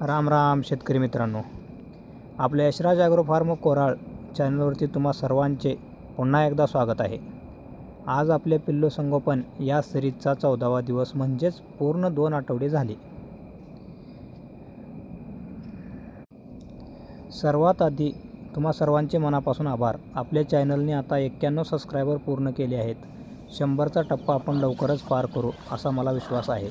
राम राम शेतकरी मित्रांनो, आपल्या यशराज ॲग्रो फार्म कोराळ चॅनलवरती तुम्हा सर्वांचे पुन्हा एकदा स्वागत आहे. आज आपले पिल्लू संगोपन या सिरीजचा 14वा दिवस म्हणजेच पूर्ण 2 आठवडे झाले. सर्वात आधी तुम्हा सर्वांचे मनापासून आभार. आपल्या चॅनलने आता 91 सबस्क्रायबर पूर्ण केले आहेत. 100चा टप्पा आपण लवकरच पार करू असा मला विश्वास आहे.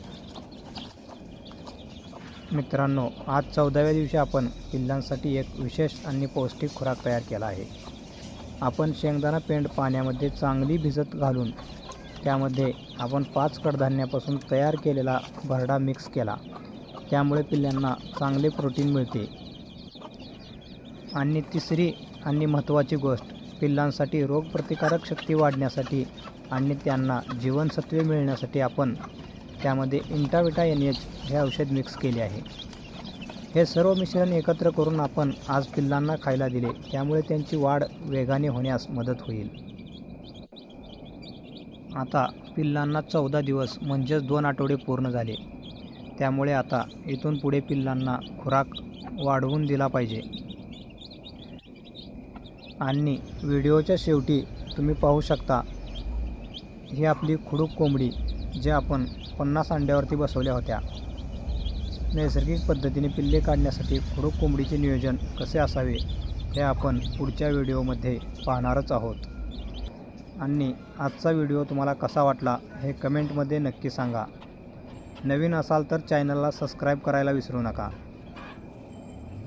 मित्रांनो, आज 14व्या दिवशी आपण पिल्लांसाठी एक विशेष आणि पौष्टिक खुराक तयार केला आहे. आपण शेंगदाणा पेंड पाण्यामध्ये चांगली भिजत घालून त्यामध्ये आपण 5 कडधान्यापासून तयार केलेला भरडा मिक्स केला. त्यामुळे पिल्लांना चांगले प्रोटीन मिळते. आणि तिसरी आणि महत्त्वाची गोष्ट, पिल्लांसाठी रोगप्रतिकारक शक्ती वाढण्यासाठी आणि त्यांना जीवनसत्वे मिळण्यासाठी आपण त्यामध्ये इंटाविटा NH हे औषध मिक्स केले आहे. हे सर्व मिश्रण एकत्र करून आपण आज पिल्लांना खायला दिले. त्यामुळे त्यांची वाढ वेगाने होण्यास मदत होईल. आता पिल्लांना 14 दिवस म्हणजेच 2 आठवडे पूर्ण झाले. त्यामुळे आता इथून पुढे पिल्लांना खुराक वाढवून दिला पाहिजे. आणि व्हिडिओच्या शेवटी तुम्ही पाहू शकता, ही आपली खुडूक कोंबडी जे आपण 50 अंड्यावरती बसवल्या होत्या. नैसर्गिक पद्धतीने पिल्ले काढण्यासाठी खुडूक कोंबडीचे नियोजन कसे असावे हे आपण पुढच्या व्हिडिओमध्ये पाहणारच आहोत. आणि आजचा व्हिडिओ तुम्हाला कसा वाटला हे कमेंटमध्ये नक्की सांगा. नवीन असाल तर चॅनलला सबस्क्राईब करायला विसरू नका.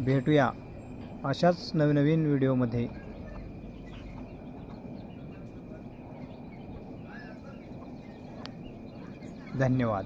भेटूया अशाच नवनवीन व्हिडिओमध्ये. धन्यवाद.